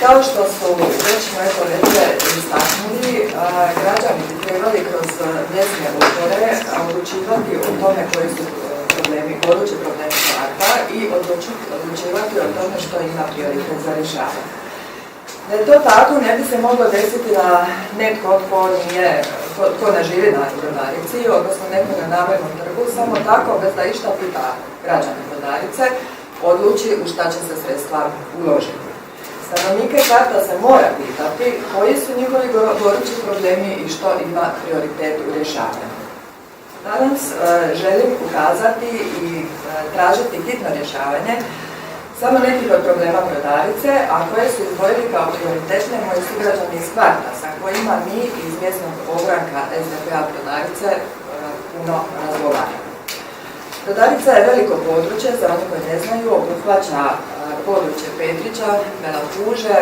Kao što su već moje kolege istaknuli, građani bi trebali kroz mjesne odbore odlučivati o tome koji su gorući problemi parka i odlučivati o tome što ima prioritet za rješavanje. Da je to tako, ne bi se moglo desiti da netko ko ne živi na Brodarici, odnosno neko na Namenom trgu, samo tako, bez da išta pita građane Brodarice, odluči u šta će se sredstva uložiti. Stanovnike kvarta se mora pitati koji su njihovi gorući problemi i što ima prioritet u rješavanju. Danas želim ukazati i tražiti hitno rješavanje samo nekih od problema Brodarice, a koje su izdvojili kao prioritetne moji sugrađani iz kvarta, sa kojima mi iz mjesnog ogranka SDP-a Brodarice puno razgovaramo. Brodarica je veliko područje, za oni koji ne znaju, obuhvaća područje Petrića, Melakuže,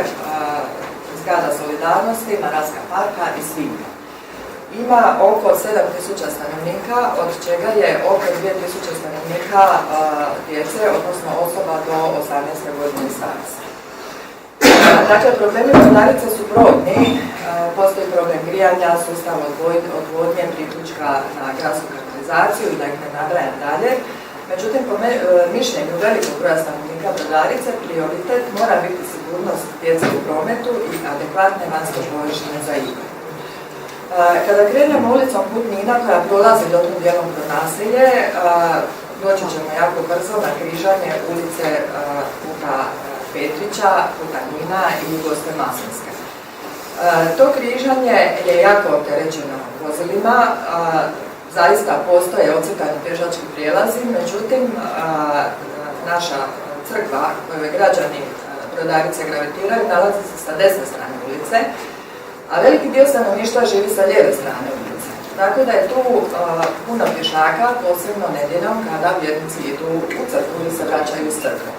zgrada Solidarnosti, Maravska parka i Svinja. Ima oko 7.000 stanovnika, od čega je oko 2.000 stanovnika djece, odnosno osoba do 18. godine starosti. Dakle, problemi Brodarice su brojni. Postoji problem grijanja, sustav odvodnje, priključka na gradsku kanalizaciju i da ih ne nabrajam dalje. Međutim, po mišljenju velikog broja stanovnika Brodarice, prioritet mora biti sigurnost djece u prometu i adekvatne vanjske površine za igru. Kada krenemo ulicom Put Nina koja prolazi dobrim dijelom kroz naselje, doći ćemo jako brzo na križanje ulice Puta Petrića, Puta Nina i Goste Maslinske. To križanje je jako opterećeno vozilima, zaista postoje ocrtani pješački prijelazi, međutim naša crkva koju građani Brodarice gravitiraju nalazi se sa desne strane ulice, a veliki dio stanovništva živi sa lijeve strane ulice. Tako da je tu puno pješaka, posebno nedjeljom kada vjernici idu u crkvu ili se vraćaju iz crkve.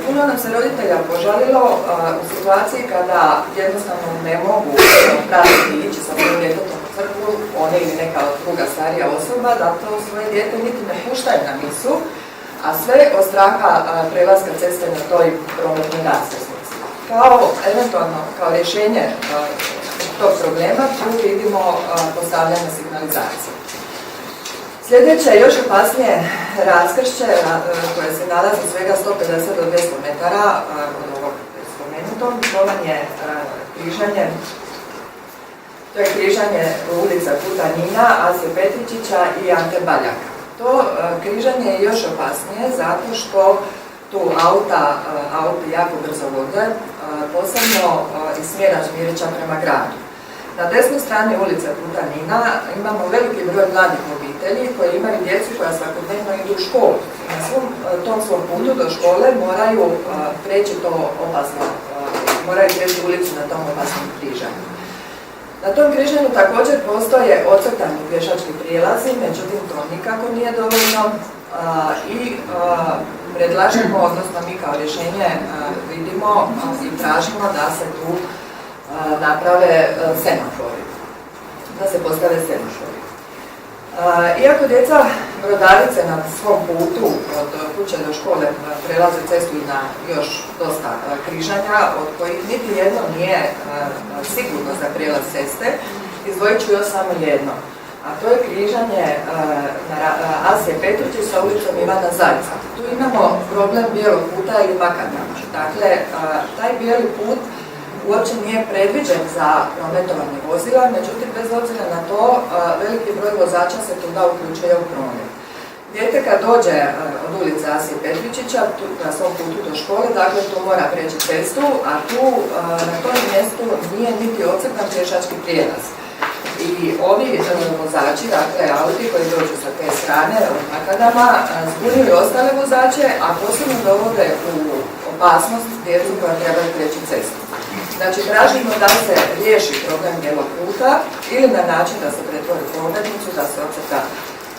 Puno nam se roditelja požalilo u situaciji kada jednostavno ne mogu pratiti ići sa svojim djetetom u crkvu, one ili neka druga starija osoba, da to svoje dijete niti ne puštaju na misu, a sve od straha prelaska ceste na toj prometnoj raskrsnici. Kao rješenje tog problema tu vidimo postavljanje signalizacije. Sljedeće je još opasnije raskršće koje se nalazi svega 150 do 200 metara od ovog spomenutom. To je križanje ulica Puta Nina, Asije Petričića i Ante Baljaka. To križanje je još opasnije zato što tu auti jako brzo vode, posebno iz smjera Žmirića prema gradu. Na desnoj strani ulice Puta Nina imamo veliki broj mladih obitelji koji imaju djecu koja svakodnevno idu u školu. Na tom svom putu do škole moraju preći ulicu na tom opasnom križanju. Na tom križanju također postoje ocrtani pješački prijelazi, međutim to nikako nije dovoljno i predlažemo, odnosno mi kao rješenje vidimo i tražimo da se tu naprave semafori, da se postave semafori. Iako djeca Brodarice na svom putu od kuće do škole prelaze cestu i na još dosta križanja, od kojih niti jedno nije sigurno za prijelaz ceste, izdvojit ću još samo jedno. A to je križanje Asije Petrića sa ulicom Ivana Zajca. Tu imamo problem bijelog puta ili makadama. Dakle, taj bijeli put uopće nije predviđen za prometovanje vozila, međutim, bez obzira na to, veliki broj vozača se tuda uključuje u promet. Dijete kad dođe od ulice Asije Petričića na svom putu do škole, dakle, tu mora preći cestu, a tu na tom mjestu nije niti ocrtan pješački prijelaz. I ovi vozači, dakle auti koji dođu sa te strane od makadama, zbunjuju ostale vozače, a posebno dovode u opasnost djecu koja trebaju preći cestu. Znači, tražimo da se riješi problem bijelog puta ili na način da se pretvori prometnicu, da se ocrta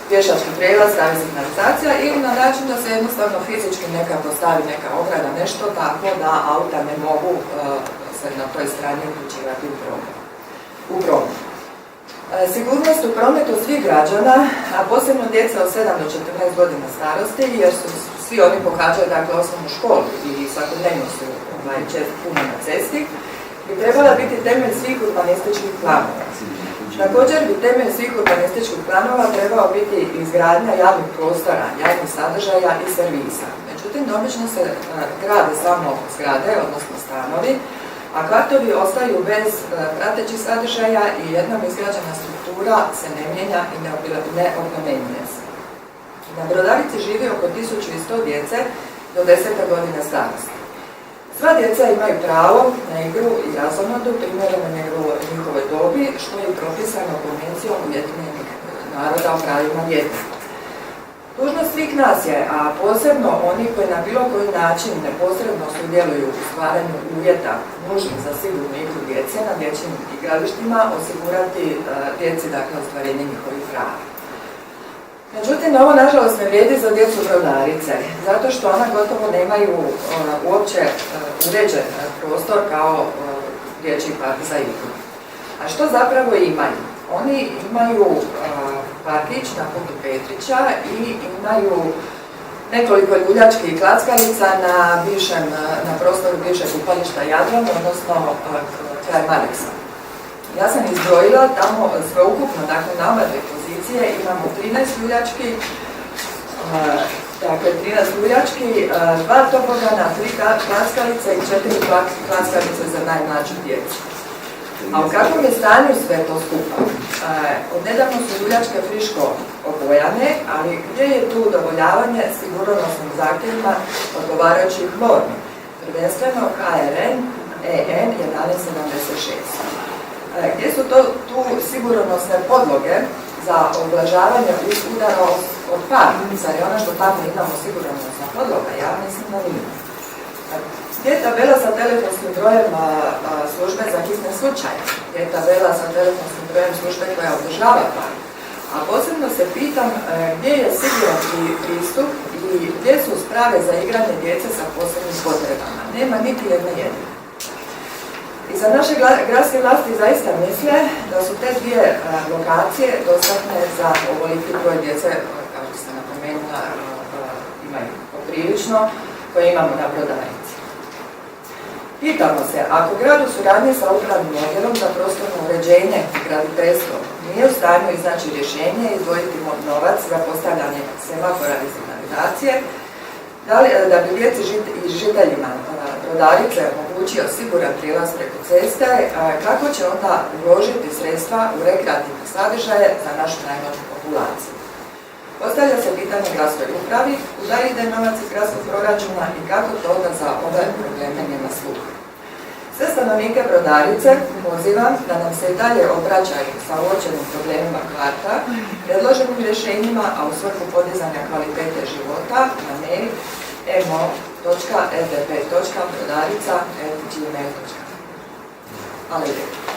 pješački prijelaz, stavi signalizacija ili na način da se jednostavno fizički nekako stavi neka ograda, nešto tako da auta ne mogu se na toj strani uključivati u promet. Sigurnost u prometu svih građana, a posebno djeca od 7 do 14 godina starosti, jer su svi svi oni pohađaju dakle osnovnu školu i svakodnevno su često puno na cesti, bi trebala biti temelj svih urbanističkih planova. Također bi temelj svih urbanističkih planova trebao biti izgradnja javnih prostora, javnih sadržaja i servisa. Međutim, obično se grade samo zgrade, odnosno stanovi, a kvartovi ostaju bez pratećih sadržaja i jednom izgrađena struktura se ne mijenja i ne oplemenjuje se. Na Brodarici živi oko 1100 djece do 10. godine starosti. Sva djeca imaju pravo na igru i razonodu primjereno njihovoj dobi, što je propisano Konvencijom Ujedinjenih naroda o pravima djeteta. Dužnost svih nas je, a posebno oni koji na bilo koji način neposredno sudjeluju u stvaranju uvjeta nužnih za sigurnu igru djece na dječjim igralištima, osigurati djeci dakle ostvarenje njihovih prava. Međutim, ovo nažalost ne vrijedi za djecu Brodarice, zato što ona gotovo nemaju uopće uređen prostor kao dječji park za igru. A što zapravo imaju? Oni imaju parkić na putu Petrića i imaju nekoliko ljuljačkih i klackalica na prostoru bivšeg kupališta Jadran, odnosno kraj Mareksa. Ja sam izbrojila tamo sveukupno, dakle na ove dve pozicije imamo 13 ljuljački, dakle 13 ljuljački, 2 tobogana, 3 klackalice i 4 klackalice za najmlađu djecu. A u kakvom je stanju sve to skupa? Odnedavno su ljuljačke friško obojane, ali gdje je tu udovoljavanje sigurnosnim zahtjevima odgovarajućih normi, prvenstveno HRN EN 1176. Gdje su tu sigurnosne podloge za oblažavanje udara od pada? Zar je ono što tamo imamo sigurnosna podloga? Ja mislim da nije. Gdje je tabela sa telefonskim brojem službe za hitne slučaje? Gdje je tabela sa telefonskim brojem službe koja održava park? A posebno se pitam gdje je siguran pristup i gdje su sprave za igranje djece sa posebnim potrebama? Nema niti jedne jedine. I za naše gradske vlasti zaista misle da su te dvije lokacije dostatne za ovoliki broj djece, kao što ste napomenula, imaju poprilično, koje imamo na Brodarici. Pitamo se, ako grad u suradnji sa upravnim odjelom za prostorno uređenje i graditeljstvo nije u stanju iznaći rješenje i izdvojiti novac za postavljanje semafora i signalizacije, da bi djeci i žiteljima Brodarice omogućio siguran prijelaz preko ceste, kako će onda uložiti sredstva u rekreativne sadržaje za našu najmlađu populaciju. Postavlja se pitanje gradskoj upravi, kuda ide novac iz gradskog proračuna i kako to da za ove probleme nema sluha. Sve stanovnike Brodarice pozivam da nam se i dalje obraćaju sa uočenim problemima kvarta, predloženim rješenjima, a u svrhu podizanja kvalitete života na mail mo.rdp.brodarica@gmail.com. Hvala lijepo.